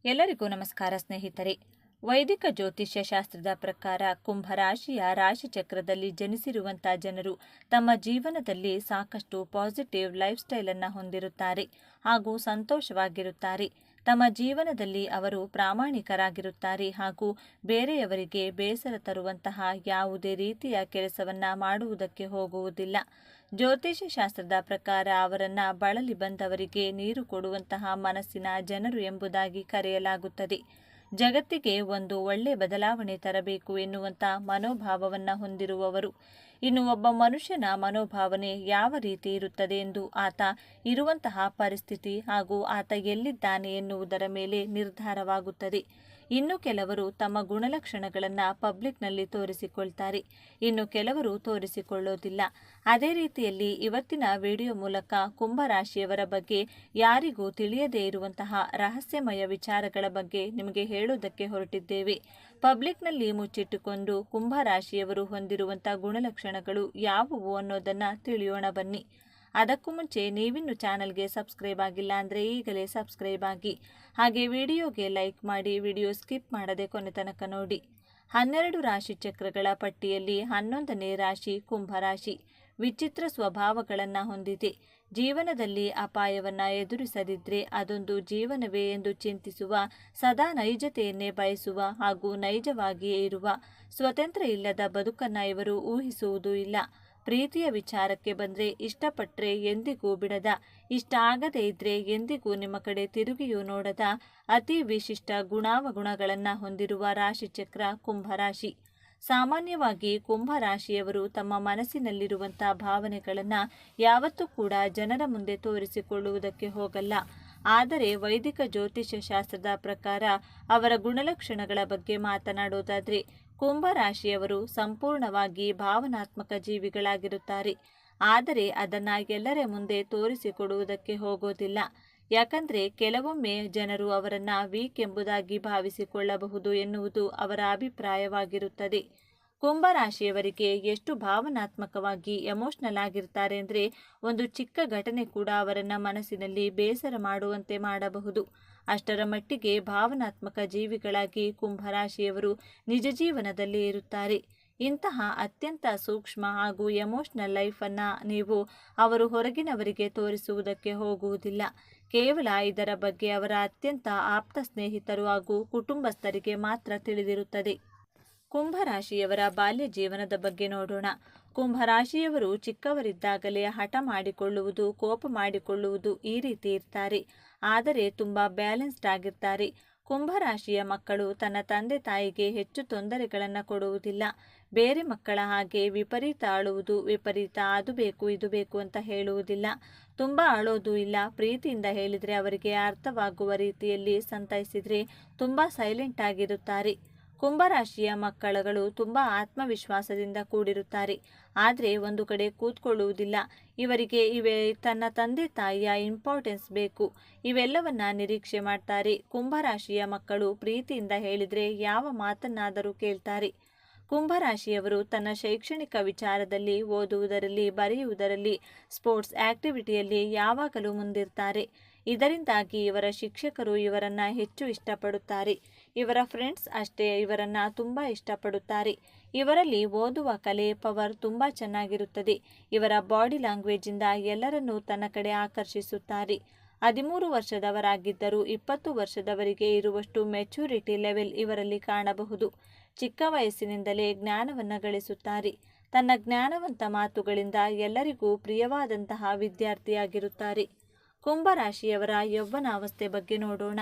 ಎಲ್ಲರಿಗೂ ನಮಸ್ಕಾರ ಸ್ನೇಹಿತರೆ. ವೈದಿಕ ಜ್ಯೋತಿಷ್ಯ ಶಾಸ್ತ್ರದ ಪ್ರಕಾರ ಕುಂಭರಾಶಿಯ ರಾಶಿಚಕ್ರದಲ್ಲಿ ಜನಿಸಿರುವಂತಹ ಜನರು ತಮ್ಮ ಜೀವನದಲ್ಲಿ ಸಾಕಷ್ಟು ಪಾಸಿಟಿವ್ ಲೈಫ್ ಸ್ಟೈಲ್ ಅನ್ನು ಹೊಂದಿರುತ್ತಾರೆ ಹಾಗೂ ಸಂತೋಷವಾಗಿರುತ್ತಾರೆ. ತಮ್ಮ ಜೀವನದಲ್ಲಿ ಅವರು ಪ್ರಾಮಾಣಿಕರಾಗಿರುತ್ತಾರೆ ಹಾಗೂ ಬೇರೆಯವರಿಗೆ ಬೇಸರ ತರುವಂತಹ ಯಾವುದೇ ರೀತಿಯ ಕೆಲಸವನ್ನ ಮಾಡುವುದಕ್ಕೆ ಹೋಗುವುದಿಲ್ಲ. ಜ್ಯೋತಿಷ್ಯ ಶಾಸ್ತ್ರದ ಪ್ರಕಾರ ಅವರನ್ನ ಬಳಲಿ ಬಂದವರಿಗೆ ನೀರು ಕೊಡುವಂತಹ ಮನಸ್ಸಿನ ಜನರು ಎಂಬುದಾಗಿ ಕರೆಯಲಾಗುತ್ತದೆ. ಜಗತ್ತಿಗೆ ಒಂದು ಒಳ್ಳೆ ಬದಲಾವಣೆ ತರಬೇಕು ಎನ್ನುವಂಥ ಮನೋಭಾವವನ್ನು ಹೊಂದಿರುವವರು. ಇನ್ನು ಒಬ್ಬ ಮನುಷ್ಯನ ಮನೋಭಾವನೆ ಯಾವ ರೀತಿ ಇರುತ್ತದೆ ಎಂದು ಆತ ಇರುವಂತಹ ಪರಿಸ್ಥಿತಿ ಹಾಗೂ ಆತ ಎಲ್ಲಿದ್ದಾನೆ ಎನ್ನುವುದರ ಮೇಲೆ ನಿರ್ಧಾರವಾಗುತ್ತದೆ. ಇನ್ನು ಕೆಲವರು ತಮ್ಮ ಗುಣಲಕ್ಷಣಗಳನ್ನು ಪಬ್ಲಿಕ್ನಲ್ಲಿ ತೋರಿಸಿಕೊಳ್ತಾರೆ, ಇನ್ನು ಕೆಲವರು ತೋರಿಸಿಕೊಳ್ಳೋದಿಲ್ಲ. ಅದೇ ರೀತಿಯಲ್ಲಿ ಇವತ್ತಿನ ವಿಡಿಯೋ ಮೂಲಕ ಕುಂಭರಾಶಿಯವರ ಬಗ್ಗೆ ಯಾರಿಗೂ ತಿಳಿಯದೇ ಇರುವಂತಹ ರಹಸ್ಯಮಯ ವಿಚಾರಗಳ ಬಗ್ಗೆ ನಿಮಗೆ ಹೇಳೋದಕ್ಕೆ ಹೊರಟಿದ್ದೇವೆ. ಪಬ್ಲಿಕ್ನಲ್ಲಿ ಮುಚ್ಚಿಟ್ಟುಕೊಂಡು ಕುಂಭರಾಶಿಯವರು ಹೊಂದಿರುವಂತಹ ಗುಣಲಕ್ಷಣಗಳು ಯಾವುವು ಅನ್ನೋದನ್ನು ತಿಳಿಯೋಣ ಬನ್ನಿ. ಅದಕ್ಕೂ ಮುಂಚೆ ನೀವಿನ್ನು ಚಾನಲ್ಗೆ ಸಬ್ಸ್ಕ್ರೈಬ್ ಆಗಿಲ್ಲ ಅಂದರೆ ಈಗಲೇ ಸಬ್ಸ್ಕ್ರೈಬ್ ಆಗಿ, ಹಾಗೆ ವಿಡಿಯೋಗೆ ಲೈಕ್ ಮಾಡಿ, ವಿಡಿಯೋ ಸ್ಕಿಪ್ ಮಾಡದೆ ಕೊನೆ ತನಕ ನೋಡಿ. 12 ರಾಶಿ ಚಕ್ರಗಳ ಪಟ್ಟಿಯಲ್ಲಿ 11ನೇ ರಾಶಿ ಕುಂಭರಾಶಿ. ವಿಚಿತ್ರ ಸ್ವಭಾವಗಳನ್ನು ಹೊಂದಿದೆ. ಜೀವನದಲ್ಲಿ ಅಪಾಯವನ್ನು ಎದುರಿಸದಿದ್ದರೆ ಅದೊಂದು ಜೀವನವೇ ಎಂದು ಚಿಂತಿಸುವ, ಸದಾ ನೈಜತೆಯನ್ನೇ ಬಯಸುವ ಹಾಗೂ ನೈಜವಾಗಿಯೇ ಇರುವ, ಸ್ವತಂತ್ರ ಇಲ್ಲದ ಬದುಕನ್ನು ಇವರು ಊಹಿಸುವುದೂ ಇಲ್ಲ. ಪ್ರೀತಿಯ ವಿಚಾರಕ್ಕೆ ಬಂದರೆ ಇಷ್ಟಪಟ್ಟರೆ ಎಂದಿಗೂ ಬಿಡದ, ಇಷ್ಟ ಆಗದೇ ಇದ್ದರೆ ಎಂದಿಗೂ ನಿಮ್ಮ ಕಡೆ ತಿರುಗಿಯೂ ನೋಡದ ಅತಿ ವಿಶಿಷ್ಟ ಗುಣಾವಗುಣಗಳನ್ನು ಹೊಂದಿರುವ ರಾಶಿಚಕ್ರ ಕುಂಭರಾಶಿ. ಸಾಮಾನ್ಯವಾಗಿ ಕುಂಭರಾಶಿಯವರು ತಮ್ಮ ಮನಸ್ಸಿನಲ್ಲಿರುವಂಥ ಭಾವನೆಗಳನ್ನು ಯಾವತ್ತೂ ಕೂಡ ಜನರ ಮುಂದೆ ತೋರಿಸಿಕೊಳ್ಳುವುದಕ್ಕೆ ಹೋಗಲ್ಲ. ಆದರೆ ವೈದಿಕ ಜ್ಯೋತಿಷ್ಯ ಶಾಸ್ತ್ರದ ಪ್ರಕಾರ ಅವರ ಗುಣಲಕ್ಷಣಗಳ ಬಗ್ಗೆ ಮಾತನಾಡೋದಾದರೆ ಕುಂಭರಾಶಿಯವರು ಸಂಪೂರ್ಣವಾಗಿ ಭಾವನಾತ್ಮಕ ಜೀವಿಗಳಾಗಿರುತ್ತಾರೆ. ಆದರೆ ಅದನ್ನು ಎಲ್ಲರ ಮುಂದೆ ತೋರಿಸಿಕೊಡುವುದಕ್ಕೆ ಹೋಗೋದಿಲ್ಲ. ಯಾಕಂದರೆ ಕೆಲವೊಮ್ಮೆ ಜನರು ಅವರನ್ನು ವೀಕ್ ಎಂಬುದಾಗಿ ಭಾವಿಸಿಕೊಳ್ಳಬಹುದು ಎನ್ನುವುದು ಅವರ ಅಭಿಪ್ರಾಯವಾಗಿರುತ್ತದೆ. ಕುಂಭರಾಶಿಯವರಿಗೆ ಎಷ್ಟು ಭಾವನಾತ್ಮಕವಾಗಿ ಎಮೋಷ್ನಲ್ ಆಗಿರ್ತಾರೆ ಅಂದರೆ ಒಂದು ಚಿಕ್ಕ ಘಟನೆ ಕೂಡ ಅವರನ್ನು ಮನಸ್ಸಿನಲ್ಲಿ ಬೇಸರ ಮಾಡುವಂತೆ ಮಾಡಬಹುದು. ಅಷ್ಟರ ಮಟ್ಟಿಗೆ ಭಾವನಾತ್ಮಕ ಜೀವಿಗಳಾಗಿ ಕುಂಭರಾಶಿಯವರು ನಿಜ ಜೀವನದಲ್ಲಿ ಇರುತ್ತಾರೆ. ಇಂತಹ ಅತ್ಯಂತ ಸೂಕ್ಷ್ಮ ಹಾಗೂ ಎಮೋಷ್ನಲ್ ಲೈಫನ್ನು ನೀವು ಅವರು ಹೊರಗಿನವರಿಗೆ ತೋರಿಸುವುದಕ್ಕೆ ಹೋಗುವುದಿಲ್ಲ. ಕೇವಲ ಇದರ ಬಗ್ಗೆ ಅವರ ಅತ್ಯಂತ ಆಪ್ತ ಸ್ನೇಹಿತರು ಹಾಗೂ ಕುಟುಂಬಸ್ಥರಿಗೆ ಮಾತ್ರ ತಿಳಿದಿರುತ್ತದೆ. ಕುಂಭರಾಶಿಯವರ ಬಾಲ್ಯ ಜೀವನದ ಬಗ್ಗೆ ನೋಡೋಣ. ಕುಂಭರಾಶಿಯವರು ಚಿಕ್ಕವರಿದ್ದಾಗಲೇ ಹಠ ಮಾಡಿಕೊಳ್ಳುವುದು, ಕೋಪ ಮಾಡಿಕೊಳ್ಳುವುದು ಈ ರೀತಿ ಇರ್ತಾರೆ. ಆದರೆ ತುಂಬ ಬ್ಯಾಲೆನ್ಸ್ಡ್ ಆಗಿರ್ತಾರೆ. ಕುಂಭರಾಶಿಯ ಮಕ್ಕಳು ತನ್ನ ತಂದೆ ತಾಯಿಗೆ ಹೆಚ್ಚು ತೊಂದರೆಗಳನ್ನು ಕೊಡುವುದಿಲ್ಲ. ಬೇರೆ ಮಕ್ಕಳ ಹಾಗೆ ವಿಪರೀತ ಅಳುವುದು, ವಿಪರೀತ ಅದು ಬೇಕು ಇದು ಬೇಕು ಅಂತ ಹೇಳುವುದಿಲ್ಲ. ತುಂಬ ಅಳೋದು ಇಲ್ಲ. ಪ್ರೀತಿಯಿಂದ ಹೇಳಿದರೆ ಅವರಿಗೆ ಅರ್ಥವಾಗುವ ರೀತಿಯಲ್ಲಿ ಸಂತೈಸಿದರೆ ತುಂಬ ಸೈಲೆಂಟ್ ಆಗಿರುತ್ತಾರೆ. ಕುಂಭರಾಶಿಯ ಮಕ್ಕಳುಗಳು ತುಂಬ ಆತ್ಮವಿಶ್ವಾಸದಿಂದ ಕೂಡಿರುತ್ತಾರೆ. ಆದರೆ ಒಂದು ಕಡೆ ಕೂತ್ಕೊಳ್ಳುವುದಿಲ್ಲ. ಇವರಿಗೆ ತನ್ನ ತಂದೆ ತಾಯಿಯ ಇಂಪಾರ್ಟೆನ್ಸ್ ಬೇಕು, ಇವೆಲ್ಲವನ್ನ ನಿರೀಕ್ಷೆ ಮಾಡ್ತಾರೆ. ಕುಂಭರಾಶಿಯ ಮಕ್ಕಳು ಪ್ರೀತಿಯಿಂದ ಹೇಳಿದರೆ ಯಾವ ಮಾತನ್ನಾದರೂ ಕೇಳ್ತಾರೆ. ಕುಂಭರಾಶಿಯವರು ತನ್ನ ಶೈಕ್ಷಣಿಕ ವಿಚಾರದಲ್ಲಿ, ಓದುವುದರಲ್ಲಿ, ಬರೆಯುವುದರಲ್ಲಿ, ಸ್ಪೋರ್ಟ್ಸ್ ಆಕ್ಟಿವಿಟಿಯಲ್ಲಿ ಯಾವಾಗಲೂ ಮುಂದಿರ್ತಾರೆ. ಇದರಿಂದಾಗಿ ಇವರ ಶಿಕ್ಷಕರು ಇವರನ್ನು ಹೆಚ್ಚು ಇಷ್ಟಪಡುತ್ತಾರೆ. ಇವರ ಫ್ರೆಂಡ್ಸ್ ಅಷ್ಟೇ ಇವರನ್ನು ತುಂಬ ಇಷ್ಟಪಡುತ್ತಾರೆ. ಇವರಲ್ಲಿ ಓದುವ ಕಲೆ ಪವರ್ ತುಂಬ ಚೆನ್ನಾಗಿರುತ್ತದೆ. ಇವರ ಬಾಡಿ ಲ್ಯಾಂಗ್ವೇಜಿಂದ ಎಲ್ಲರನ್ನೂ ತನ್ನ ಕಡೆ ಆಕರ್ಷಿಸುತ್ತಾರೆ. 13 ವರ್ಷದವರಾಗಿದ್ದರೂ 20 ವರ್ಷದವರಿಗೆ ಇರುವಷ್ಟು ಮೆಚುರಿಟಿ ಲೆವೆಲ್ ಇವರಲ್ಲಿ ಕಾಣಬಹುದು. ಚಿಕ್ಕ ವಯಸ್ಸಿನಿಂದಲೇ ಜ್ಞಾನವನ್ನು ಗಳಿಸುತ್ತಾರೆ. ತನ್ನ ಜ್ಞಾನವಂತ ಮಾತುಗಳಿಂದ ಎಲ್ಲರಿಗೂ ಪ್ರಿಯವಾದಂತಹ ವಿದ್ಯಾರ್ಥಿಯಾಗಿರುತ್ತಾರೆ. ಕುಂಭರಾಶಿಯವರ ಯೌವನಾವಸ್ಥೆ ಬಗ್ಗೆ ನೋಡೋಣ.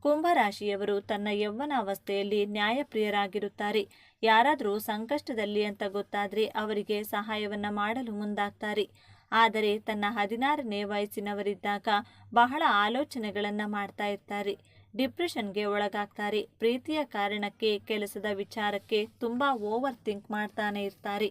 ಕುಂಭರಾಶಿಯವರು ತನ್ನ ಯೌವನಾವಸ್ಥೆಯಲ್ಲಿ ನ್ಯಾಯಪ್ರಿಯರಾಗಿರುತ್ತಾರೆ. ಯಾರಾದರೂ ಸಂಕಷ್ಟದಲ್ಲಿ ಅಂತ ಗೊತ್ತಾದರೆ ಅವರಿಗೆ ಸಹಾಯವನ್ನು ಮಾಡಲು ಮುಂದಾಗ್ತಾರೆ. ಆದರೆ ತನ್ನ 16ನೇ ವಯಸ್ಸಿನವರಿದ್ದಾಗ ಬಹಳ ಆಲೋಚನೆಗಳನ್ನು ಮಾಡ್ತಾ ಇರ್ತಾರೆ. ಡಿಪ್ರೆಷನ್ಗೆ ಒಳಗಾಗ್ತಾರೆ. ಪ್ರೀತಿಯ ಕಾರಣಕ್ಕೆ, ಕೆಲಸದ ವಿಚಾರಕ್ಕೆ ತುಂಬ ಓವರ್ ಥಿಂಕ್ ಮಾಡ್ತಾನೆ ಇರ್ತಾರೆ.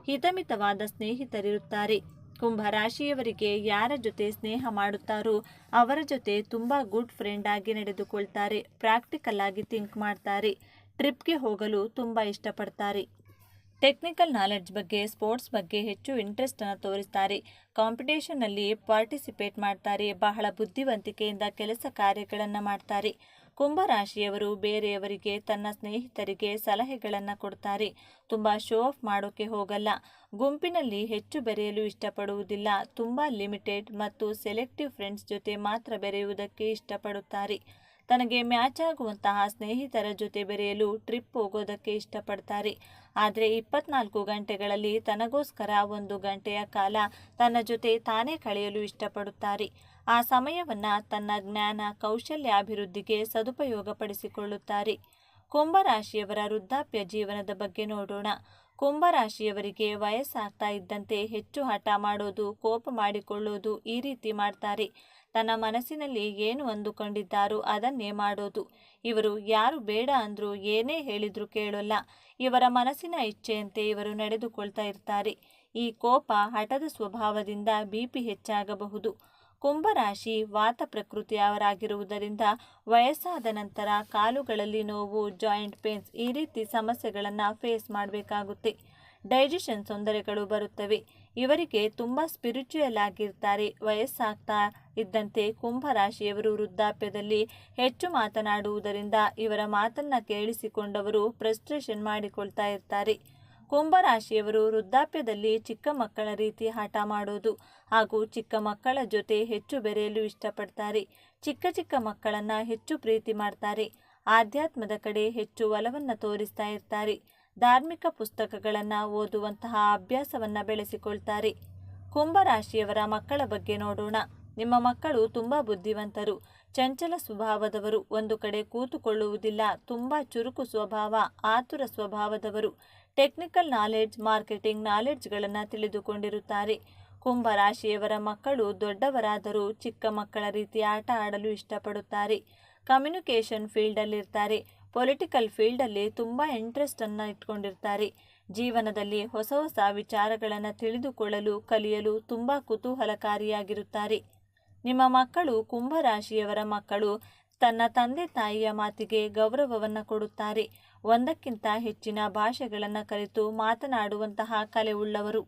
ಹಿತಮಿತವಾದ ಸ್ನೇಹಿತರಿರುತ್ತಾರೆ. ಕುಂಭರಾಶಿಯವರಿಗೆ ಯಾರ ಜೊತೆ ಸ್ನೇಹ ಮಾಡುತ್ತಾರೋ ಅವರ ಜೊತೆ ತುಂಬ ಗುಡ್ ಫ್ರೆಂಡ್ ಆಗಿ ನಡೆದುಕೊಳ್ತಾರೆ. ಪ್ರಾಕ್ಟಿಕಲ್ ಆಗಿ ಥಿಂಕ್ ಮಾಡ್ತಾರೆ. ಟ್ರಿಪ್ಗೆ ಹೋಗಲು ತುಂಬ ಇಷ್ಟಪಡ್ತಾರೆ. ಟೆಕ್ನಿಕಲ್ ನಾಲೆಡ್ಜ್ ಬಗ್ಗೆ, ಸ್ಪೋರ್ಟ್ಸ್ ಬಗ್ಗೆ ಹೆಚ್ಚು ಇಂಟ್ರೆಸ್ಟನ್ನು ತೋರಿಸ್ತಾರೆ. ಕಾಂಪಿಟೇಷನ್ನಲ್ಲಿ ಪಾರ್ಟಿಸಿಪೇಟ್ ಮಾಡ್ತಾರೆ. ಬಹಳ ಬುದ್ಧಿವಂತಿಕೆಯಿಂದ ಕೆಲಸ ಕಾರ್ಯಗಳನ್ನು ಮಾಡ್ತಾರೆ. ಕುಂಭರಾಶಿಯವರು ಬೇರೆಯವರಿಗೆ, ತನ್ನ ಸ್ನೇಹಿತರಿಗೆ ಸಲಹೆಗಳನ್ನು ಕೊಡ್ತಾರೆ. ತುಂಬ ಶೋ ಆಫ್ ಮಾಡೋಕೆ ಹೋಗಲ್ಲ. ಗುಂಪಿನಲ್ಲಿ ಹೆಚ್ಚು ಬೆರೆಯಲು ಇಷ್ಟಪಡುವುದಿಲ್ಲ. ತುಂಬ ಲಿಮಿಟೆಡ್ ಮತ್ತು ಸೆಲೆಕ್ಟಿವ್ ಫ್ರೆಂಡ್ಸ್ ಜೊತೆ ಮಾತ್ರ ಬೆರೆಯುವುದಕ್ಕೆ ಇಷ್ಟಪಡುತ್ತಾರೆ. ತನಗೆ ಮ್ಯಾಚ್ ಆಗುವಂತಹ ಸ್ನೇಹಿತರ ಜೊತೆ ಬೆರೆಯಲು ಟ್ರಿಪ್ ಹೋಗೋದಕ್ಕೆ ಇಷ್ಟಪಡ್ತಾರೆ. ಆದರೆ 24 ಗಂಟೆಗಳಲ್ಲಿ ತನಗೋಸ್ಕರ 1 ಗಂಟೆಯ ಕಾಲ ತನ್ನ ಜೊತೆ ತಾನೇ ಕಳೆಯಲು ಇಷ್ಟಪಡುತ್ತಾರೆ. ಆ ಸಮಯವನ್ನು ತನ್ನ ಜ್ಞಾನ ಕೌಶಲ್ಯಾಭಿವೃದ್ಧಿಗೆ ಸದುಪಯೋಗಪಡಿಸಿಕೊಳ್ಳುತ್ತಾರೆ. ಕುಂಭರಾಶಿಯವರ ವೃದ್ಧಾಪ್ಯ ಜೀವನದ ಬಗ್ಗೆ ನೋಡೋಣ. ಕುಂಭರಾಶಿಯವರಿಗೆ ವಯಸ್ಸಾಗ್ತಾ ಇದ್ದಂತೆ ಹೆಚ್ಚು ಹಠ ಮಾಡೋದು, ಕೋಪ ಮಾಡಿಕೊಳ್ಳೋದು ಈ ರೀತಿ ಮಾಡ್ತಾರೆ. ತನ್ನ ಮನಸ್ಸಿನಲ್ಲಿ ಏನು ಅಂದುಕೊಂಡಿದ್ದಾರೋ ಅದನ್ನೇ ಮಾಡೋದು. ಇವರು ಯಾರು ಬೇಡ ಅಂದರೂ ಏನೇ ಹೇಳಿದರೂ ಕೇಳೋಲ್ಲ. ಇವರ ಮನಸ್ಸಿನ ಇಚ್ಛೆಯಂತೆ ಇವರು ನಡೆದುಕೊಳ್ತಾ ಇರ್ತಾರೆ. ಈ ಕೋಪ, ಹಠದ ಸ್ವಭಾವದಿಂದ BP ಹೆಚ್ಚಾಗಬಹುದು. ಕುಂಭರಾಶಿ ವಾತ ಪ್ರಕೃತಿಯವರಾಗಿರುವುದರಿಂದ ವಯಸ್ಸಾದ ನಂತರ ಕಾಲುಗಳಲ್ಲಿ ನೋವು, ಜಾಯಿಂಟ್ ಪೇನ್ಸ್ ಈ ರೀತಿ ಸಮಸ್ಯೆಗಳನ್ನು ಫೇಸ್ ಮಾಡಬೇಕಾಗುತ್ತೆ. ಡೈಜೆಷನ್ ತೊಂದರೆಗಳು ಬರುತ್ತವೆ. ಇವರಿಗೆ ತುಂಬ ಸ್ಪಿರಿಚುಯಲ್ ಆಗಿರ್ತಾರೆ. ವಯಸ್ಸಾಗ್ತಾ ಇದ್ದಂತೆ ಕುಂಭರಾಶಿಯವರು ವೃದ್ಧಾಪ್ಯದಲ್ಲಿ ಹೆಚ್ಚು ಮಾತನಾಡುವುದರಿಂದ ಇವರ ಮಾತನ್ನು ಕೇಳಿಸಿಕೊಂಡವರು ಫ್ರಸ್ಟ್ರೇಷನ್ ಮಾಡಿಕೊಳ್ತಾ ಇರ್ತಾರೆ. ಕುಂಭರಾಶಿಯವರು ವೃದ್ಧಾಪ್ಯದಲ್ಲಿ ಚಿಕ್ಕ ಮಕ್ಕಳ ರೀತಿ ಹಠ ಮಾಡೋದು ಹಾಗೂ ಚಿಕ್ಕ ಮಕ್ಕಳ ಜೊತೆ ಹೆಚ್ಚು ಬೆರೆಯಲು ಇಷ್ಟಪಡ್ತಾರೆ. ಚಿಕ್ಕ ಚಿಕ್ಕ ಮಕ್ಕಳನ್ನು ಹೆಚ್ಚು ಪ್ರೀತಿ ಮಾಡ್ತಾರೆ. ಆಧ್ಯಾತ್ಮದ ಕಡೆ ಹೆಚ್ಚು ಒಲವನ್ನು ತೋರಿಸ್ತಾ ಇರ್ತಾರೆ. ಧಾರ್ಮಿಕ ಪುಸ್ತಕಗಳನ್ನು ಓದುವಂತಹ ಅಭ್ಯಾಸವನ್ನು ಬೆಳೆಸಿಕೊಳ್ತಾರೆ. ಕುಂಭರಾಶಿಯವರ ಮಕ್ಕಳ ಬಗ್ಗೆ ನೋಡೋಣ. ನಿಮ್ಮ ಮಕ್ಕಳು ತುಂಬ ಬುದ್ಧಿವಂತರು, ಚಂಚಲ ಸ್ವಭಾವದವರು, ಒಂದು ಕಡೆ ಕೂತುಕೊಳ್ಳುವುದಿಲ್ಲ, ತುಂಬ ಚುರುಕು ಸ್ವಭಾವ, ಆತುರ ಸ್ವಭಾವದವರು, ಟೆಕ್ನಿಕಲ್ ನಾಲೆಡ್ಜ್, ಮಾರ್ಕೆಟಿಂಗ್ ನಾಲೆಡ್ಜ್ಗಳನ್ನು ತಿಳಿದುಕೊಂಡಿರುತ್ತಾರೆ. ಕುಂಭರಾಶಿಯವರ ಮಕ್ಕಳು ದೊಡ್ಡವರಾದರೂ ಚಿಕ್ಕ ಮಕ್ಕಳ ರೀತಿ ಆಟ ಆಡಲು ಇಷ್ಟಪಡುತ್ತಾರೆ. ಕಮ್ಯುನಿಕೇಷನ್ ಫೀಲ್ಡಲ್ಲಿರ್ತಾರೆ. ಪೊಲಿಟಿಕಲ್ ಫೀಲ್ಡಲ್ಲಿ ತುಂಬ ಇಂಟ್ರೆಸ್ಟನ್ನು ಇಟ್ಕೊಂಡಿರ್ತಾರೆ. ಜೀವನದಲ್ಲಿ ಹೊಸ ಹೊಸ ವಿಚಾರಗಳನ್ನು ತಿಳಿದುಕೊಳ್ಳಲು, ಕಲಿಯಲು ತುಂಬ ಕುತೂಹಲಕಾರಿಯಾಗಿರುತ್ತಾರೆ. ನಿಮ್ಮ ಮಕ್ಕಳು, ಕುಂಭರಾಶಿಯವರ ಮಕ್ಕಳು ತನ್ನ ತಂದೆ ತಾಯಿಯ ಮಾತಿಗೆ ಗೌರವವನ್ನು ಕೊಡುತ್ತಾರೆ. ಒಂದಕ್ಕಿಂತ ಹೆಚ್ಚಿನ ಭಾಷೆಗಳನ್ನು ಕಲಿತು ಮಾತನಾಡುವಂತಹ ಕಲೆ ಉಳ್ಳವರು.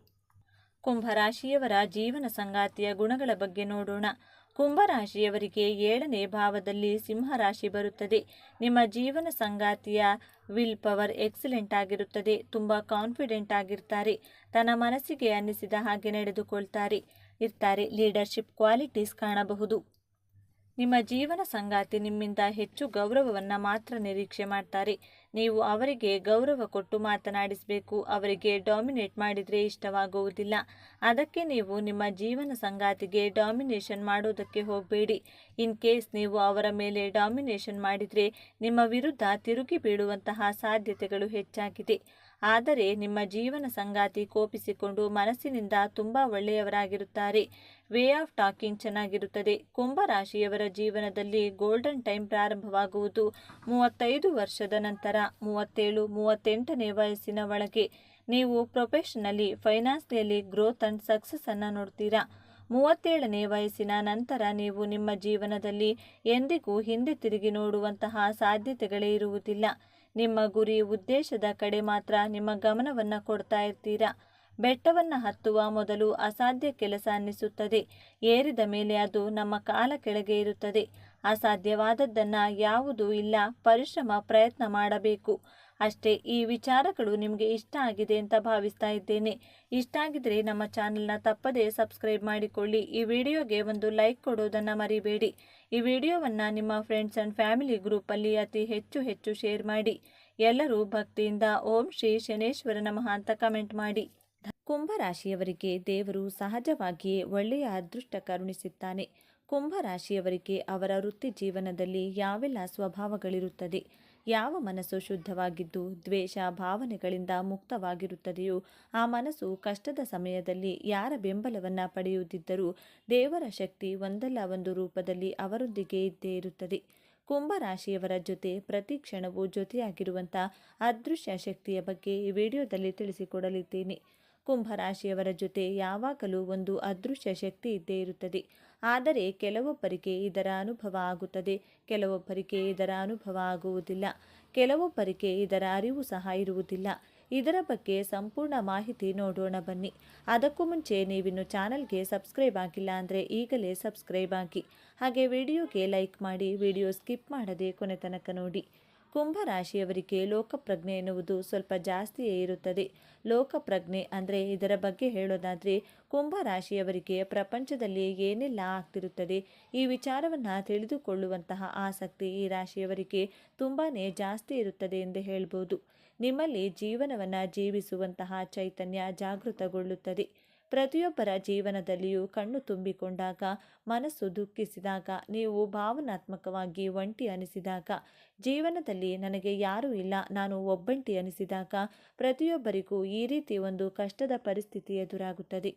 ಕುಂಭರಾಶಿಯವರ ಜೀವನ ಸಂಗಾತಿಯ ಗುಣಗಳ ಬಗ್ಗೆ ನೋಡೋಣ. ಕುಂಭರಾಶಿಯವರಿಗೆ 7ನೇ ಭಾವದಲ್ಲಿ ಸಿಂಹರಾಶಿ ಬರುತ್ತದೆ. ನಿಮ್ಮ ಜೀವನ ಸಂಗಾತಿಯ ವಿಲ್ ಪವರ್ ಎಕ್ಸಲೆಂಟ್ ಆಗಿರುತ್ತದೆ. ತುಂಬ ಕಾನ್ಫಿಡೆಂಟ್ ಆಗಿರ್ತಾರೆ. ತನ್ನ ಮನಸ್ಸಿಗೆ ಅನ್ನಿಸಿದ ಹಾಗೆ ನಡೆದುಕೊಳ್ತಾರೆ ಇರ್ತಾರೆ. ಲೀಡರ್ಶಿಪ್ ಕ್ವಾಲಿಟೀಸ್ ಕಾಣಬಹುದು. ನಿಮ್ಮ ಜೀವನ ಸಂಗಾತಿ ನಿಮ್ಮಿಂದ ಹೆಚ್ಚು ಗೌರವವನ್ನು ಮಾತ್ರ ನಿರೀಕ್ಷೆ ಮಾಡ್ತಾರೆ. ನೀವು ಅವರಿಗೆ ಗೌರವ ಕೊಟ್ಟು ಮಾತನಾಡಿಸಬೇಕು. ಅವರಿಗೆ ಡಾಮಿನೇಟ್ ಮಾಡಿದರೆ ಇಷ್ಟವಾಗುವುದಿಲ್ಲ. ಅದಕ್ಕೆ ನೀವು ನಿಮ್ಮ ಜೀವನ ಸಂಗಾತಿಗೆ ಡಾಮಿನೇಷನ್ ಮಾಡೋದಕ್ಕೆ ಹೋಗಬೇಡಿ. ಇನ್ ಕೇಸ್ ನೀವು ಅವರ ಮೇಲೆ ಡಾಮಿನೇಷನ್ ಮಾಡಿದರೆ ನಿಮ್ಮ ವಿರುದ್ಧ ತಿರುಗಿ ಬೀಳುವಂತಹ ಸಾಧ್ಯತೆಗಳು ಹೆಚ್ಚಾಗಿದೆ. ಆದರೆ ನಿಮ್ಮ ಜೀವನ ಸಂಗಾತಿ ಕೋಪಿಸಿಕೊಂಡು ಮನಸ್ಸಿನಿಂದ ತುಂಬ ಒಳ್ಳೆಯವರಾಗಿರುತ್ತಾರೆ. ವೇ ಆಫ್ ಟಾಕಿಂಗ್ ಚೆನ್ನಾಗಿರುತ್ತದೆ. ಕುಂಭರಾಶಿಯವರ ಜೀವನದಲ್ಲಿ ಗೋಲ್ಡನ್ ಟೈಮ್ ಪ್ರಾರಂಭವಾಗುವುದು 35 ವರ್ಷದ ನಂತರ. 37-38ನೇ ವಯಸ್ಸಿನ ಒಳಗೆ ನೀವು professionally, financially growth and success ಅನ್ನು ನೋಡ್ತೀರಾ. 37ನೇ ವಯಸ್ಸಿನ ನಂತರ ನೀವು ನಿಮ್ಮ ಜೀವನದಲ್ಲಿ ಎಂದಿಗೂ ಹಿಂದೆ ತಿರುಗಿ ನೋಡುವಂತಹ ಸಾಧ್ಯತೆಗಳೇ ಇರುವುದಿಲ್ಲ. ನಿಮ್ಮ ಗುರಿ, ಉದ್ದೇಶದ ಕಡೆ ಮಾತ್ರ ನಿಮ್ಮ ಗಮನವನ್ನು ಕೊಡ್ತಾ ಇರ್ತೀರಾ. ಬೆಟ್ಟವನ್ನು ಹತ್ತುವ ಮೊದಲು ಅಸಾಧ್ಯ ಕೆಲಸ ಅನ್ನಿಸುತ್ತದೆ. ಏರಿದ ಮೇಲೆ ಅದು ನಮ್ಮ ಕಾಲ ಕೆಳಗೆ ಇರುತ್ತದೆ. ಅಸಾಧ್ಯವಾದದ್ದನ್ನು ಯಾವುದೂ ಇಲ್ಲ. ಪರಿಶ್ರಮ, ಪ್ರಯತ್ನ ಮಾಡಬೇಕು ಅಷ್ಟೇ. ಈ ವಿಚಾರಗಳು ನಿಮಗೆ ಇಷ್ಟ ಆಗಿದೆ ಅಂತ ಭಾವಿಸ್ತಾ ಇದ್ದೇನೆ. ಇಷ್ಟ ಆಗಿದ್ರೆ ನಮ್ಮ ಚಾನಲ್ನ ತಪ್ಪದೇ ಸಬ್ಸ್ಕ್ರೈಬ್ ಮಾಡಿಕೊಳ್ಳಿ. ಈ ವಿಡಿಯೋಗೆ ಒಂದು ಲೈಕ್ ಕೊಡೋದನ್ನು ಮರಿಬೇಡಿ. ಈ ವಿಡಿಯೋವನ್ನು ನಿಮ್ಮ ಫ್ರೆಂಡ್ಸ್ ಆ್ಯಂಡ್ ಫ್ಯಾಮಿಲಿ ಗ್ರೂಪಲ್ಲಿ ಅತಿ ಹೆಚ್ಚು ಶೇರ್ ಮಾಡಿ. ಎಲ್ಲರೂ ಭಕ್ತಿಯಿಂದ ಓಂ ಶ್ರೀ ಶನೇಶ್ವರ ನಮಃ ಅಂತ ಕಮೆಂಟ್ ಮಾಡಿ. ಕುಂಭರಾಶಿಯವರಿಗೆ ದೇವರು ಸಹಜವಾಗಿಯೇ ಒಳ್ಳೆಯ ಅದೃಷ್ಟ ಕರುಣಿಸುತ್ತಾನೆ. ಕುಂಭರಾಶಿಯವರಿಗೆ ಅವರ ವೃತ್ತಿ ಜೀವನದಲ್ಲಿ ಯಾವೆಲ್ಲ ಸ್ವಭಾವಗಳಿರುತ್ತದೆ, ಯಾವ ಮನಸ್ಸು ಶುದ್ಧವಾಗಿದ್ದು ದ್ವೇಷ ಭಾವನೆಗಳಿಂದ ಮುಕ್ತವಾಗಿರುತ್ತದೆಯೋ ಆ ಮನಸ್ಸು ಕಷ್ಟದ ಸಮಯದಲ್ಲಿ ಯಾರ ಬೆಂಬಲವನ್ನು ಪಡೆಯುತ್ತಿದ್ದರೂ ದೇವರ ಶಕ್ತಿ ಒಂದಲ್ಲ ಒಂದು ರೂಪದಲ್ಲಿ ಅವರೊಂದಿಗೆ ಇದ್ದೇ ಇರುತ್ತದೆ. ಕುಂಭರಾಶಿಯವರ ಜೊತೆ ಪ್ರತಿ ಕ್ಷಣವೂ ಜೊತೆಯಾಗಿರುವಂಥ ಅದೃಶ್ಯ ಶಕ್ತಿಯ ಬಗ್ಗೆ ಈ ವಿಡಿಯೋದಲ್ಲಿ ತಿಳಿಸಿಕೊಡಲಿದ್ದೇನೆ. ಕುಂಭರಾಶಿಯವರ ಜೊತೆ ಯಾವಾಗಲೂ ಒಂದು ಅದೃಶ್ಯ ಶಕ್ತಿ ಇದ್ದೇ ಇರುತ್ತದೆ. ಆದರೆ ಕೆಲವೊಬ್ಬರಿಗೆ ಇದರ ಅನುಭವ ಆಗುತ್ತದೆ, ಕೆಲವೊಬ್ಬರಿಗೆ ಇದರ ಅನುಭವ ಆಗುವುದಿಲ್ಲ, ಕೆಲವೊಬ್ಬರಿಗೆ ಇದರ ಅರಿವು ಸಹ ಇರುವುದಿಲ್ಲ. ಇದರ ಬಗ್ಗೆ ಸಂಪೂರ್ಣ ಮಾಹಿತಿ ನೋಡೋಣ ಬನ್ನಿ. ಅದಕ್ಕೂ ಮುಂಚೆ ನೀವಿನ್ನು ಚಾನಲ್ಗೆ ಸಬ್ಸ್ಕ್ರೈಬ್ ಆಗಿಲ್ಲ ಅಂದರೆ ಈಗಲೇ ಸಬ್ಸ್ಕ್ರೈಬ್ ಆಗಿ, ಹಾಗೆ ವಿಡಿಯೋಗೆ ಲೈಕ್ ಮಾಡಿ, ವಿಡಿಯೋ ಸ್ಕಿಪ್ ಮಾಡದೆ ಕೊನೆ ತನಕ ನೋಡಿ. ಕುಂಭರಾಶಿಯವರಿಗೆ ಲೋಕಪ್ರಜ್ಞೆ ಎನ್ನುವುದು ಸ್ವಲ್ಪ ಜಾಸ್ತಿಯೇ ಇರುತ್ತದೆ. ಲೋಕಪ್ರಜ್ಞೆ ಅಂದರೆ ಇದರ ಬಗ್ಗೆ ಹೇಳೋದಾದರೆ, ಕುಂಭರಾಶಿಯವರಿಗೆ ಪ್ರಪಂಚದಲ್ಲಿ ಏನೆಲ್ಲ ಆಗ್ತಿರುತ್ತದೆ ಈ ವಿಚಾರವನ್ನು ತಿಳಿದುಕೊಳ್ಳುವಂತಹ ಆಸಕ್ತಿ ಈ ರಾಶಿಯವರಿಗೆ ತುಂಬಾ ಜಾಸ್ತಿ ಇರುತ್ತದೆ ಎಂದು ಹೇಳ್ಬೋದು. ನಿಮ್ಮಲ್ಲಿ ಜೀವನವನ್ನು ಜೀವಿಸುವಂತಹ ಚೈತನ್ಯ ಜಾಗೃತಗೊಳ್ಳುತ್ತದೆ. ಪ್ರತಿಯೊಬ್ಬರ ಜೀವನದಲ್ಲಿಯೂ ಕಣ್ಣು ತುಂಬಿಕೊಂಡಾಗ, ಮನಸ್ಸು ದುಃಖಿಸಿದಾಗ, ನೀವು ಭಾವನಾತ್ಮಕವಾಗಿ ಒಂಟಿ ಅನಿಸಿದಾಗ, ಜೀವನದಲ್ಲಿ ನನಗೆ ಯಾರೂ ಇಲ್ಲ, ನಾನು ಒಬ್ಬಂಟಿ ಅನಿಸಿದಾಗ ಪ್ರತಿಯೊಬ್ಬರಿಗೂ ಈ ರೀತಿ ಒಂದು ಕಷ್ಟದ ಪರಿಸ್ಥಿತಿ ಎದುರಾಗುತ್ತದೆ.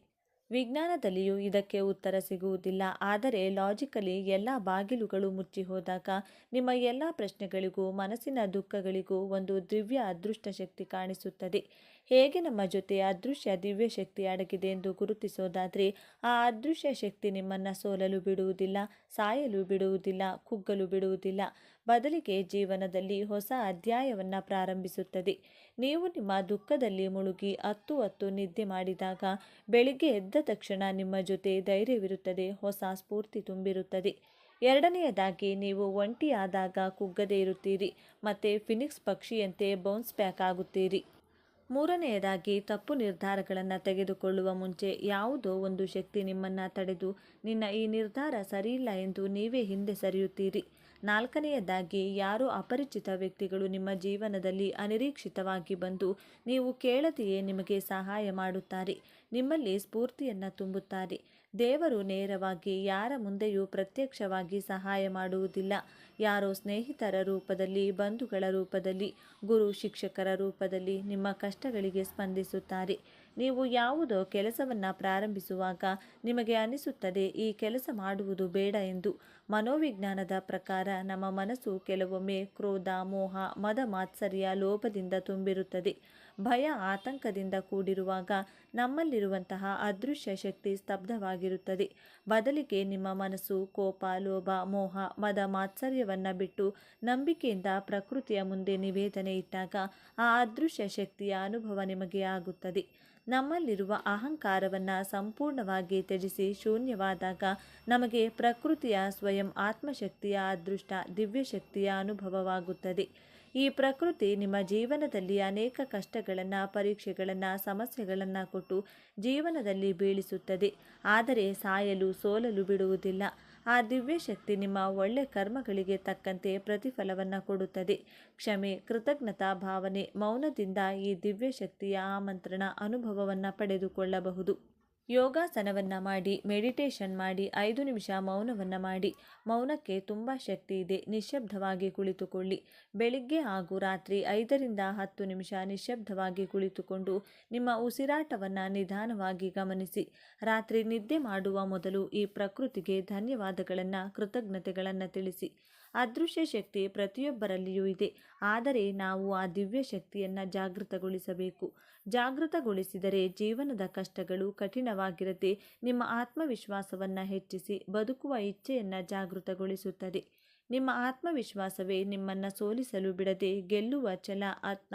ವಿಜ್ಞಾನದಲ್ಲಿಯೂ ಇದಕ್ಕೆ ಉತ್ತರ ಸಿಗುವುದಿಲ್ಲ. ಆದರೆ ಲಾಜಿಕಲಿ ಎಲ್ಲ ಬಾಗಿಲುಗಳು ಮುಚ್ಚಿ ಹೋದಾಗ ನಿಮ್ಮ ಎಲ್ಲ ಪ್ರಶ್ನೆಗಳಿಗೂ, ಮನಸ್ಸಿನ ದುಃಖಗಳಿಗೂ ಒಂದು ದಿವ್ಯ ಅದೃಷ್ಟ ಶಕ್ತಿ ಕಾಣಿಸುತ್ತದೆ. ಹೇಗೆ ನಮ್ಮ ಜೊತೆ ಅದೃಶ್ಯ ದಿವ್ಯ ಶಕ್ತಿ ಅಡಗಿದೆ ಎಂದು ಗುರುತಿಸೋದಾದರೆ, ಆ ಅದೃಶ್ಯ ಶಕ್ತಿ ನಿಮ್ಮನ್ನು ಸೋಲಲು ಬಿಡುವುದಿಲ್ಲ, ಸಾಯಲು ಬಿಡುವುದಿಲ್ಲ, ಕುಗ್ಗಲು ಬಿಡುವುದಿಲ್ಲ. ಬದಲಿಗೆ ಜೀವನದಲ್ಲಿ ಹೊಸ ಅಧ್ಯಾಯವನ್ನು ಪ್ರಾರಂಭಿಸುತ್ತದೆ. ನೀವು ನಿಮ್ಮ ದುಃಖದಲ್ಲಿ ಮುಳುಗಿ ಹತ್ತು ನಿದ್ದೆ ಮಾಡಿದಾಗ ಬೆಳಿಗ್ಗೆ ಎದ್ದ ತಕ್ಷಣ ನಿಮ್ಮ ಜೊತೆ ಧೈರ್ಯವಿರುತ್ತದೆ, ಹೊಸ ಸ್ಫೂರ್ತಿ ತುಂಬಿರುತ್ತದೆ. ಎರಡನೆಯದಾಗಿ, ನೀವು ಒಂಟಿಯಾದಾಗ ಕುಗ್ಗದೇ ಇರುತ್ತೀರಿ ಮತ್ತು ಫಿನಿಕ್ಸ್ ಪಕ್ಷಿಯಂತೆ ಬೌನ್ಸ್ ಬ್ಯಾಕ್ ಆಗುತ್ತೀರಿ. ಮೂರನೆಯದಾಗಿ, ತಪ್ಪು ನಿರ್ಧಾರಗಳನ್ನು ತೆಗೆದುಕೊಳ್ಳುವ ಮುಂಚೆ ಯಾವುದೋ ಒಂದು ಶಕ್ತಿ ನಿಮ್ಮನ್ನು ತಡೆದು ನಿನ್ನ ಈ ನಿರ್ಧಾರ ಸರಿಯಿಲ್ಲ ಎಂದು ನೀವೇ ಹಿಂದೆ ಸರಿಯುತ್ತೀರಿ. ನಾಲ್ಕನೆಯದಾಗಿ, ಯಾರೋ ಅಪರಿಚಿತ ವ್ಯಕ್ತಿಗಳು ನಿಮ್ಮ ಜೀವನದಲ್ಲಿ ಅನಿರೀಕ್ಷಿತವಾಗಿ ಬಂದು ನೀವು ಕೇಳದೆಯೇ ನಿಮಗೆ ಸಹಾಯ ಮಾಡುತ್ತಾರೆ, ನಿಮ್ಮಲ್ಲಿ ಸ್ಫೂರ್ತಿಯನ್ನು ತುಂಬುತ್ತಾರೆ. ದೇವರು ನೇರವಾಗಿ ಯಾರ ಮುಂದೆಯೂ ಪ್ರತ್ಯಕ್ಷವಾಗಿ ಸಹಾಯ ಮಾಡುವುದಿಲ್ಲ. ಯಾರೋ ಸ್ನೇಹಿತರ ರೂಪದಲ್ಲಿ, ಬಂಧುಗಳ ರೂಪದಲ್ಲಿ, ಗುರು ಶಿಕ್ಷಕರ ರೂಪದಲ್ಲಿ ನಿಮ್ಮ ಕಷ್ಟಗಳಿಗೆ ಸ್ಪಂದಿಸುತ್ತಾರೆ. ನೀವು ಯಾವುದೋ ಕೆಲಸವನ್ನು ಪ್ರಾರಂಭಿಸುವಾಗ ನಿಮಗೆ ಅನಿಸುತ್ತದೆ ಈ ಕೆಲಸ ಮಾಡುವುದು ಬೇಡ ಎಂದು. ಮನೋವಿಜ್ಞಾನದ ಪ್ರಕಾರ ನಮ್ಮ ಮನಸ್ಸು ಕೆಲವೊಮ್ಮೆ ಕ್ರೋಧ, ಮೋಹ, ಮದ ಮಾತ್ಸರ್ಯ, ಲೋಭದಿಂದ ತುಂಬಿರುತ್ತದೆ. ಭಯ, ಆತಂಕದಿಂದ ಕೂಡಿರುವಾಗ ನಮ್ಮಲ್ಲಿರುವಂತಹ ಅದೃಶ್ಯ ಶಕ್ತಿ ಸ್ತಬ್ಧವಾಗಿರುತ್ತದೆ. ಬದಲಿಗೆ ನಿಮ್ಮ ಮನಸ್ಸು ಕೋಪ, ಲೋಭ, ಮೋಹ, ಮದ ಮಾತ್ಸರ್ಯವನ್ನು ಬಿಟ್ಟು ನಂಬಿಕೆಯಿಂದ ಪ್ರಕೃತಿಯ ಮುಂದೆ ನಿವೇದನೆ ಇಟ್ಟಾಗ ಆ ಅದೃಶ್ಯ ಶಕ್ತಿಯ ಅನುಭವ ನಿಮಗೆ ಆಗುತ್ತದೆ. ನಮ್ಮಲ್ಲಿರುವ ಅಹಂಕಾರವನ್ನು ಸಂಪೂರ್ಣವಾಗಿ ತ್ಯಜಿಸಿ ಶೂನ್ಯವಾದಾಗ ನಮಗೆ ಪ್ರಕೃತಿಯ ಸ್ವಯಂ ಆತ್ಮಶಕ್ತಿಯ ಅದೃಷ್ಟ ದಿವ್ಯಶಕ್ತಿಯ ಅನುಭವವಾಗುತ್ತದೆ. ಈ ಪ್ರಕೃತಿ ನಿಮ್ಮ ಜೀವನದಲ್ಲಿ ಅನೇಕ ಕಷ್ಟಗಳನ್ನು, ಪರೀಕ್ಷೆಗಳನ್ನು, ಸಮಸ್ಯೆಗಳನ್ನು ಕೊಟ್ಟು ಜೀವನದಲ್ಲಿ ಬೀಳಿಸುತ್ತದೆ. ಆದರೆ ಸಾಯಲು, ಸೋಲಲು ಬಿಡುವುದಿಲ್ಲ. ಆ ದಿವ್ಯಶಕ್ತಿ ನಿಮ್ಮ ಒಳ್ಳೆ ಕರ್ಮಗಳಿಗೆ ತಕ್ಕಂತೆ ಪ್ರತಿಫಲವನ್ನು ಕೊಡುತ್ತದೆ. ಕ್ಷಮೆ, ಕೃತಜ್ಞತಾ ಭಾವನೆ, ಮೌನದಿಂದ ಈ ದಿವ್ಯಶಕ್ತಿಯ ಆಮಂತ್ರಣ ಅನುಭವವನ್ನು ಪಡೆದುಕೊಳ್ಳಬಹುದು. ಯೋಗಾಸನವನ್ನು ಮಾಡಿ, ಮೆಡಿಟೇಷನ್ ಮಾಡಿ, 5 ನಿಮಿಷ ಮೌನವನ್ನು ಮಾಡಿ. ಮೌನಕ್ಕೆ ತುಂಬ ಶಕ್ತಿ ಇದೆ. ನಿಶ್ಶಬ್ದವಾಗಿ ಕುಳಿತುಕೊಳ್ಳಿ. ಬೆಳಿಗ್ಗೆ ಹಾಗೂ ರಾತ್ರಿ 5ರಿಂದ 10 ನಿಮಿಷ ನಿಶ್ಶಬ್ದವಾಗಿ ಕುಳಿತುಕೊಂಡು ನಿಮ್ಮ ಉಸಿರಾಟವನ್ನು ನಿಧಾನವಾಗಿ ಗಮನಿಸಿ. ರಾತ್ರಿ ನಿದ್ದೆ ಮಾಡುವ ಮೊದಲು ಈ ಪ್ರಕೃತಿಗೆ ಧನ್ಯವಾದಗಳನ್ನು, ಕೃತಜ್ಞತೆಗಳನ್ನು ತಿಳಿಸಿ. ಅದೃಶ್ಯ ಶಕ್ತಿ ಪ್ರತಿಯೊಬ್ಬರಲ್ಲಿಯೂ ಇದೆ. ಆದರೆ ನಾವು ಆ ದಿವ್ಯ ಶಕ್ತಿಯನ್ನು ಜಾಗೃತಗೊಳಿಸಬೇಕು. ಜಾಗೃತಗೊಳಿಸಿದರೆ ಜೀವನದ ಕಷ್ಟಗಳು ಕಠಿಣವಾಗಿರದೆ ನಿಮ್ಮ ಆತ್ಮವಿಶ್ವಾಸವನ್ನು ಹೆಚ್ಚಿಸಿ ಬದುಕುವ ಇಚ್ಛೆಯನ್ನು ಜಾಗೃತಗೊಳಿಸುತ್ತದೆ. ನಿಮ್ಮ ಆತ್ಮವಿಶ್ವಾಸವೇ ನಿಮ್ಮನ್ನು ಸೋಲಿಸಲು ಬಿಡದೆ ಗೆಲ್ಲುವ ಛಲ,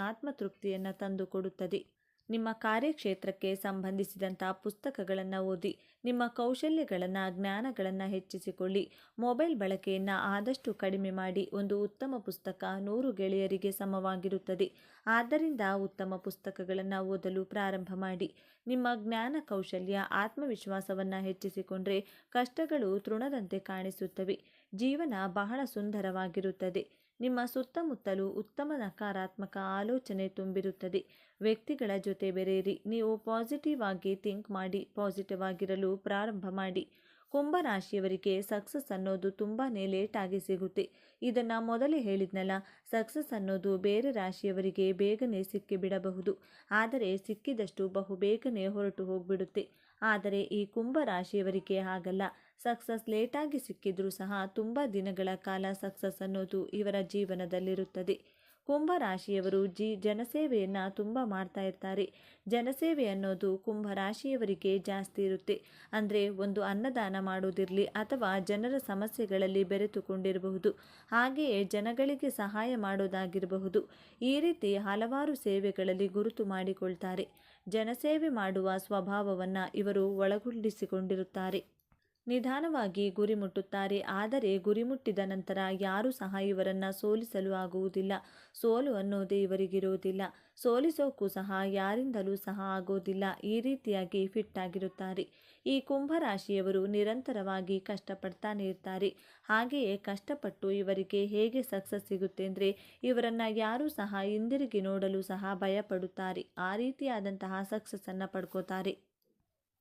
ಆತ್ಮತೃಪ್ತಿಯನ್ನು ತಂದುಕೊಡುತ್ತದೆ. ನಿಮ್ಮ ಕಾರ್ಯಕ್ಷೇತ್ರಕ್ಕೆ ಸಂಬಂಧಿಸಿದಂಥ ಪುಸ್ತಕಗಳನ್ನು ಓದಿ. ನಿಮ್ಮ ಕೌಶಲ್ಯಗಳನ್ನು, ಜ್ಞಾನಗಳನ್ನು ಹೆಚ್ಚಿಸಿಕೊಳ್ಳಿ. ಮೊಬೈಲ್ ಬಳಕೆಯನ್ನು ಆದಷ್ಟು ಕಡಿಮೆ ಮಾಡಿ. ಒಂದು ಉತ್ತಮ ಪುಸ್ತಕ 100 ಗೆಳೆಯರಿಗೆ ಸಮವಾಗಿರುತ್ತದೆ. ಆದ್ದರಿಂದ ಉತ್ತಮ ಪುಸ್ತಕಗಳನ್ನು ಓದಲು ಪ್ರಾರಂಭ ಮಾಡಿ. ನಿಮ್ಮ ಜ್ಞಾನ, ಕೌಶಲ್ಯ, ಆತ್ಮವಿಶ್ವಾಸವನ್ನು ಹೆಚ್ಚಿಸಿಕೊಂಡ್ರೆ ಕಷ್ಟಗಳು ತೃಣದಂತೆ ಕಾಣಿಸುತ್ತವೆ. ಜೀವನ ಬಹಳ ಸುಂದರವಾಗಿರುತ್ತದೆ. ನಿಮ್ಮ ಸುತ್ತಮುತ್ತಲೂ ಉತ್ತಮ ನಕಾರಾತ್ಮಕ ಆಲೋಚನೆ ತುಂಬಿರುತ್ತದೆ. ವ್ಯಕ್ತಿಗಳ ಜೊತೆ ಬೆರೆಯಿರಿ. ನೀವು ಪಾಸಿಟಿವ್ ಆಗಿ ಥಿಂಕ್ ಮಾಡಿ, ಪಾಸಿಟಿವ್ ಆಗಿರಲು ಪ್ರಾರಂಭ ಮಾಡಿ. ಕುಂಭರಾಶಿಯವರಿಗೆ ಸಕ್ಸಸ್ ಅನ್ನೋದು ತುಂಬಾ ಲೇಟಾಗಿ ಸಿಗುತ್ತೆ. ಇದನ್ನು ಮೊದಲೇ ಹೇಳಿದ್ನಲ್ಲ, ಸಕ್ಸಸ್ ಅನ್ನೋದು ಬೇರೆ ರಾಶಿಯವರಿಗೆ ಬೇಗನೆ ಸಿಕ್ಕಿಬಿಡಬಹುದು. ಆದರೆ ಸಿಕ್ಕಿದಷ್ಟು ಬಹುಬೇಗನೆ ಹೊರಟು ಹೋಗ್ಬಿಡುತ್ತೆ. ಆದರೆ ಈ ಕುಂಭರಾಶಿಯವರಿಗೆ ಹಾಗಲ್ಲ. ಸಕ್ಸಸ್ ಲೇಟಾಗಿ ಸಿಕ್ಕಿದ್ರೂ ಸಹ ತುಂಬ ದಿನಗಳ ಕಾಲ ಸಕ್ಸಸ್ ಅನ್ನೋದು ಇವರ ಜೀವನದಲ್ಲಿರುತ್ತದೆ. ಕುಂಭರಾಶಿಯವರು ಜನಸೇವೆಯನ್ನು ತುಂಬ ಮಾಡ್ತಾ ಇರ್ತಾರೆ. ಜನಸೇವೆ ಅನ್ನೋದು ಕುಂಭರಾಶಿಯವರಿಗೆ ಜಾಸ್ತಿ ಇರುತ್ತೆ. ಅಂದರೆ ಒಂದು ಅನ್ನದಾನ ಮಾಡೋದಿರಲಿ ಅಥವಾ ಜನರ ಸಮಸ್ಯೆಗಳಲ್ಲಿ ಬೆರೆತುಕೊಂಡಿರಬಹುದು, ಹಾಗೆಯೇ ಜನಗಳಿಗೆ ಸಹಾಯ ಮಾಡೋದಾಗಿರಬಹುದು. ಈ ರೀತಿ ಹಲವಾರು ಸೇವೆಗಳಲ್ಲಿ ಗುರುತು ಮಾಡಿಕೊಳ್ತಾರೆ. ಜನಸೇವೆ ಮಾಡುವ ಸ್ವಭಾವವನ್ನು ಇವರು ಒಳಗೊಂಡಿಸಿಕೊಂಡಿರುತ್ತಾರೆ. ನಿಧಾನವಾಗಿ ಗುರಿ ಮುಟ್ಟುತ್ತಾರೆ. ಆದರೆ ಗುರಿ ಮುಟ್ಟಿದ ನಂತರ ಯಾರೂ ಸಹ ಇವರನ್ನು ಸೋಲಿಸಲು ಆಗುವುದಿಲ್ಲ. ಸೋಲು ಅನ್ನೋದೇ ಇವರಿಗಿರುವುದಿಲ್ಲ. ಸೋಲಿಸೋಕ್ಕೂ ಸಹ ಯಾರಿಂದಲೂ ಸಹ ಆಗೋದಿಲ್ಲ. ಈ ರೀತಿಯಾಗಿ ಫಿಟ್ ಆಗಿರುತ್ತಾರೆ. ಈ ಕುಂಭರಾಶಿಯವರು ನಿರಂತರವಾಗಿ ಕಷ್ಟಪಡ್ತಾನೆ ಇರ್ತಾರೆ. ಹಾಗೆಯೇ ಕಷ್ಟಪಟ್ಟು ಇವರಿಗೆ ಹೇಗೆ ಸಕ್ಸಸ್ ಸಿಗುತ್ತೆ ಅಂದರೆ ಇವರನ್ನು ಯಾರೂ ಸಹ ಹಿಂದಿರುಗಿ ನೋಡಲು ಸಹ ಭಯಪಡುತ್ತಾರೆ. ಆ ರೀತಿಯಾದಂತಹ ಸಕ್ಸಸ್ಸನ್ನು ಪಡ್ಕೋತಾರೆ.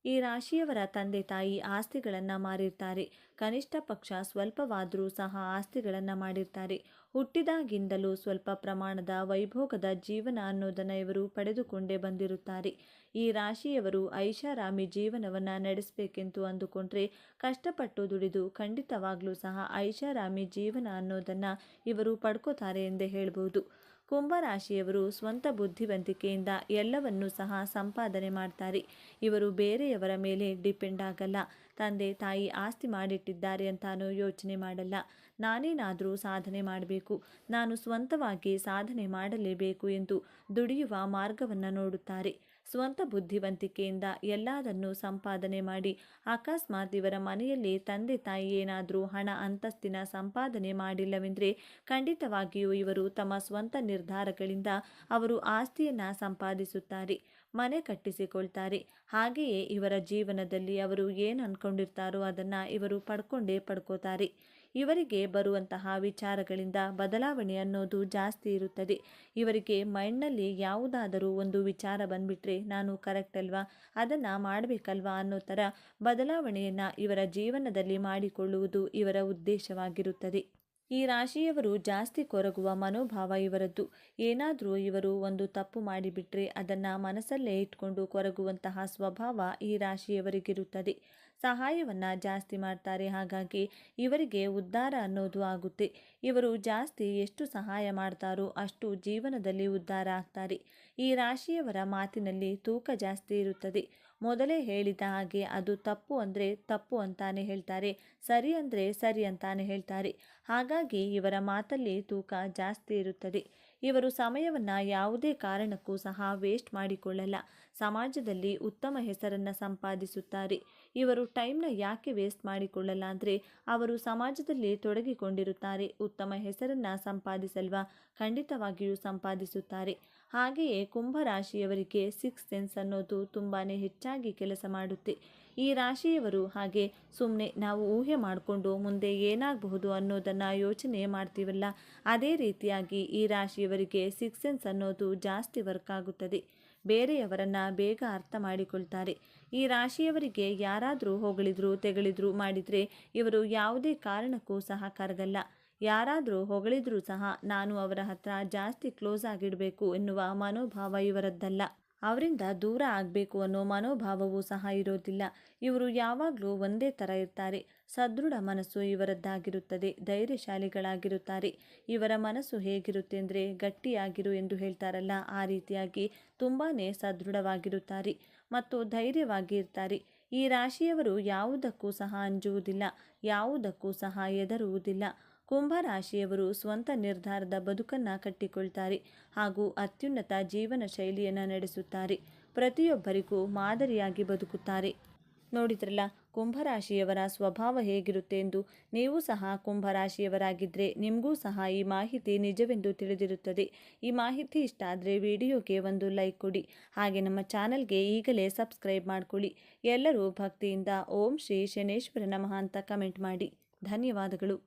ಈ ರಾಶಿಯವರ ತಂದೆ ತಾಯಿ ಆಸ್ತಿಗಳನ್ನು ಮಾರಿರ್ತಾರೆ. ಕನಿಷ್ಠ ಪಕ್ಷ ಸ್ವಲ್ಪವಾದರೂ ಸಹ ಆಸ್ತಿಗಳನ್ನು ಮಾಡಿರ್ತಾರೆ. ಹುಟ್ಟಿದಾಗಿಂದಲೂ ಸ್ವಲ್ಪ ಪ್ರಮಾಣದ ವೈಭೋಗದ ಜೀವನ ಅನ್ನೋದನ್ನು ಇವರು ಪಡೆದುಕೊಂಡೇ ಬಂದಿರುತ್ತಾರೆ. ಈ ರಾಶಿಯವರು ಐಷಾರಾಮಿ ಜೀವನವನ್ನು ನಡೆಸಬೇಕೆಂದು ಅಂದುಕೊಂಡ್ರೆ ಕಷ್ಟಪಟ್ಟು ದುಡಿದು ಖಂಡಿತವಾಗ್ಲೂ ಸಹ ಐಷಾರಾಮಿ ಜೀವನ ಅನ್ನೋದನ್ನು ಇವರು ಪಡ್ಕೋತಾರೆ ಎಂದೇ ಹೇಳ್ಬೋದು. ಕುಂಭರಾಶಿಯವರು ಸ್ವಂತ ಬುದ್ಧಿವಂತಿಕೆಯಿಂದ ಎಲ್ಲವನ್ನೂ ಸಹ ಸಂಪಾದನೆ ಮಾಡ್ತಾರೆ. ಇವರು ಬೇರೆಯವರ ಮೇಲೆ ಡಿಪೆಂಡ್ ಆಗಲ್ಲ. ತಂದೆ ತಾಯಿ ಆಸ್ತಿ ಮಾಡಿಟ್ಟಿದ್ದಾರೆ ಅಂತಾನೂ ಯೋಚನೆ ಮಾಡಲ್ಲ. ನಾನೇನಾದರೂ ಸಾಧನೆ ಮಾಡಬೇಕು, ನಾನು ಸ್ವಂತವಾಗಿ ಸಾಧನೆ ಮಾಡಲೇಬೇಕು ಎಂದು ದುಡಿಯುವ ಮಾರ್ಗವನ್ನು ನೋಡುತ್ತಾರೆ. ಸ್ವಂತ ಬುದ್ಧಿವಂತಿಕೆಯಿಂದ ಎಲ್ಲದನ್ನು ಸಂಪಾದನೆ ಮಾಡಿ ಅಕಸ್ಮಾತ್ ಇವರ ಮನೆಯಲ್ಲಿ ತಂದೆ ತಾಯಿ ಏನಾದರೂ ಹಣ ಅಂತಸ್ತಿನ ಸಂಪಾದನೆ ಮಾಡಿಲ್ಲವೆಂದರೆ ಖಂಡಿತವಾಗಿಯೂ ಇವರು ತಮ್ಮ ಸ್ವಂತ ನಿರ್ಧಾರಗಳಿಂದ ಅವರು ಆಸ್ತಿಯನ್ನು ಸಂಪಾದಿಸುತ್ತಾರೆ, ಮನೆ ಕಟ್ಟಿಸಿಕೊಳ್ತಾರೆ. ಹಾಗೆಯೇ ಇವರ ಜೀವನದಲ್ಲಿ ಅವರು ಏನು ಅಂದ್ಕೊಂಡಿರ್ತಾರೋ ಅದನ್ನು ಇವರು ಪಡ್ಕೋತಾರೆ. ಇವರಿಗೆ ಬರುವಂತಹ ವಿಚಾರಗಳಿಂದ ಬದಲಾವಣೆ ಅನ್ನೋದು ಜಾಸ್ತಿ ಇರುತ್ತದೆ. ಇವರಿಗೆ ಮೈಂಡ್ನಲ್ಲಿ ಯಾವುದಾದರೂ ಒಂದು ವಿಚಾರ ಬಂದುಬಿಟ್ರೆ ನಾನು ಕರೆಕ್ಟ್ ಅಲ್ವಾ, ಅದನ್ನು ಮಾಡಬೇಕಲ್ವಾ ಅನ್ನೋ ಥರ ಬದಲಾವಣೆಯನ್ನು ಇವರ ಜೀವನದಲ್ಲಿ ಮಾಡಿಕೊಳ್ಳುವುದು ಇವರ ಉದ್ದೇಶವಾಗಿರುತ್ತದೆ. ಈ ರಾಶಿಯವರು ಜಾಸ್ತಿ ಕೊರಗುವ ಮನೋಭಾವ ಇವರದ್ದು. ಏನಾದರೂ ಇವರು ಒಂದು ತಪ್ಪು ಮಾಡಿಬಿಟ್ರೆ ಅದನ್ನು ಮನಸ್ಸಲ್ಲೇ ಇಟ್ಕೊಂಡು ಕೊರಗುವಂತಹ ಸ್ವಭಾವ ಈ ರಾಶಿಯವರಿಗಿರುತ್ತದೆ. ಸಹಾಯವನ್ನು ಜಾಸ್ತಿ ಮಾಡ್ತಾರೆ. ಹಾಗಾಗಿ ಇವರಿಗೆ ಉದ್ಧಾರ ಅನ್ನೋದು ಆಗುತ್ತೆ. ಇವರು ಜಾಸ್ತಿ ಎಷ್ಟು ಸಹಾಯ ಮಾಡ್ತಾರೋ ಅಷ್ಟು ಜೀವನದಲ್ಲಿ ಉದ್ಧಾರ ಆಗ್ತಾರೆ. ಈ ರಾಶಿಯವರ ಮಾತಿನಲ್ಲಿ ತೂಕ ಜಾಸ್ತಿ ಇರುತ್ತದೆ. ಮೊದಲೇ ಹೇಳಿದ ಹಾಗೆ ಅದು ತಪ್ಪು ಅಂದರೆ ತಪ್ಪು ಅಂತಾನೆ ಹೇಳ್ತಾರೆ, ಸರಿ ಅಂದರೆ ಸರಿ ಅಂತಾನೆ ಹೇಳ್ತಾರೆ. ಹಾಗಾಗಿ ಇವರ ಮಾತಲ್ಲಿ ತೂಕ ಜಾಸ್ತಿ ಇರುತ್ತದೆ. ಇವರು ಸಮಯವನ್ನು ಯಾವುದೇ ಕಾರಣಕ್ಕೂ ಸಹ ವೇಸ್ಟ್ ಮಾಡಿಕೊಳ್ಳಲ್ಲ. ಸಮಾಜದಲ್ಲಿ ಉತ್ತಮ ಹೆಸರನ್ನು ಸಂಪಾದಿಸುತ್ತಾರೆ. ಇವರು ಟೈಮ್ನ ಯಾಕೆ ವೇಸ್ಟ್ ಮಾಡಿಕೊಳ್ಳಲ್ಲ ಅಂದರೆ ಅವರು ಸಮಾಜದಲ್ಲಿ ತೊಡಗಿಕೊಂಡಿರುತ್ತಾರೆ. ಉತ್ತಮ ಹೆಸರನ್ನು ಸಂಪಾದಿಸಲ್ವಾ, ಖಂಡಿತವಾಗಿಯೂ ಸಂಪಾದಿಸುತ್ತಾರೆ. ಹಾಗೆಯೇ ಕುಂಭರಾಶಿಯವರಿಗೆ ಸಿಕ್ಸ್ ಸೆನ್ಸ್ ಅನ್ನೋದು ತುಂಬಾ ಹೆಚ್ಚಾಗಿ ಕೆಲಸ ಮಾಡುತ್ತೆ. ಈ ರಾಶಿಯವರು ಹಾಗೆ ಸುಮ್ಮನೆ ನಾವು ಊಹೆ ಮಾಡಿಕೊಂಡು ಮುಂದೆ ಏನಾಗಬಹುದು ಅನ್ನೋದನ್ನು ಯೋಚನೆ ಮಾಡ್ತೀವಲ್ಲ, ಅದೇ ರೀತಿಯಾಗಿ ಈ ರಾಶಿಯವರಿಗೆ ಸಿಕ್ಸ್ ಸೆನ್ಸ್ ಅನ್ನೋದು ಜಾಸ್ತಿ ವರ್ಕ್ ಆಗುತ್ತದೆ. ಬೇರೆಯವರನ್ನು ಬೇಗ ಅರ್ಥ ಮಾಡಿಕೊಳ್ತಾರೆ. ಈ ರಾಶಿಯವರಿಗೆ ಯಾರಾದರೂ ಹೊಗಳಿದ್ರು ತೆಗಳಿದ್ರು ಮಾಡಿದರೆ ಇವರು ಯಾವುದೇ ಕಾರಣಕ್ಕೂ ಸಹ ಕರಗಲ್ಲ. ಯಾರಾದರೂ ಹೊಗಳಿದ್ರೂ ಸಹ ನಾನು ಅವರ ಹತ್ರ ಜಾಸ್ತಿ ಕ್ಲೋಸ್ ಆಗಿಡಬೇಕು ಎನ್ನುವ ಮನೋಭಾವ ಇವರದ್ದಲ್ಲ. ಅವರಿಂದ ದೂರ ಆಗಬೇಕು ಅನ್ನೋ ಮನೋಭಾವವೂ ಸಹ ಇರೋದಿಲ್ಲ. ಇವರು ಯಾವಾಗಲೂ ಒಂದೇ ಥರ ಇರ್ತಾರೆ. ಸದೃಢ ಮನಸ್ಸು ಇವರದ್ದಾಗಿರುತ್ತದೆ. ಧೈರ್ಯಶಾಲಿಗಳಾಗಿರುತ್ತಾರೆ. ಇವರ ಮನಸ್ಸು ಹೇಗಿರುತ್ತೆ ಅಂದರೆ ಗಟ್ಟಿಯಾಗಿರು ಎಂದು ಹೇಳ್ತಾರಲ್ಲ, ಆ ರೀತಿಯಾಗಿ ತುಂಬಾ ಸದೃಢವಾಗಿರುತ್ತಾರೆ ಮತ್ತು ಧೈರ್ಯವಾಗಿ ಇರ್ತಾರೆ. ಈ ರಾಶಿಯವರು ಯಾವುದಕ್ಕೂ ಸಹ ಅಂಜುವುದಿಲ್ಲ, ಯಾವುದಕ್ಕೂ ಸಹ ಹೆದರುವುದಿಲ್ಲ. ಕುಂಭರಾಶಿಯವರು ಸ್ವಂತ ನಿರ್ಧಾರದ ಬದುಕನ್ನು ಕಟ್ಟಿಕೊಳ್ತಾರೆ ಹಾಗೂ ಅತ್ಯುನ್ನತ ಜೀವನ ಶೈಲಿಯನ್ನು ನಡೆಸುತ್ತಾರೆ. ಪ್ರತಿಯೊಬ್ಬರಿಗೂ ಮಾದರಿಯಾಗಿ ಬದುಕುತ್ತಾರೆ. ನೋಡಿದ್ರಲ್ಲ ಕುಂಭರಾಶಿಯವರ ಸ್ವಭಾವ ಹೇಗಿರುತ್ತೆ ಎಂದು. ನೀವು ಸಹ ಕುಂಭರಾಶಿಯವರಾಗಿದ್ದರೆ ನಿಮಗೂ ಸಹ ಈ ಮಾಹಿತಿ ನಿಜವೆಂದು ತಿಳಿದಿರುತ್ತದೆ. ಈ ಮಾಹಿತಿ ಇಷ್ಟ ಆದರೆ ವಿಡಿಯೋಗೆ ಒಂದು ಲೈಕ್ ಕೊಡಿ. ಹಾಗೆ ನಮ್ಮ ಚಾನಲ್ಗೆ ಈಗಲೇ ಸಬ್ಸ್ಕ್ರೈಬ್ ಮಾಡಿಕೊಳ್ಳಿ. ಎಲ್ಲರೂ ಭಕ್ತಿಯಿಂದ ಓಂ ಶ್ರೀ ಶನೇಶ್ವರ ನಮಃ ಅಂತ ಕಮೆಂಟ್ ಮಾಡಿ. ಧನ್ಯವಾದಗಳು.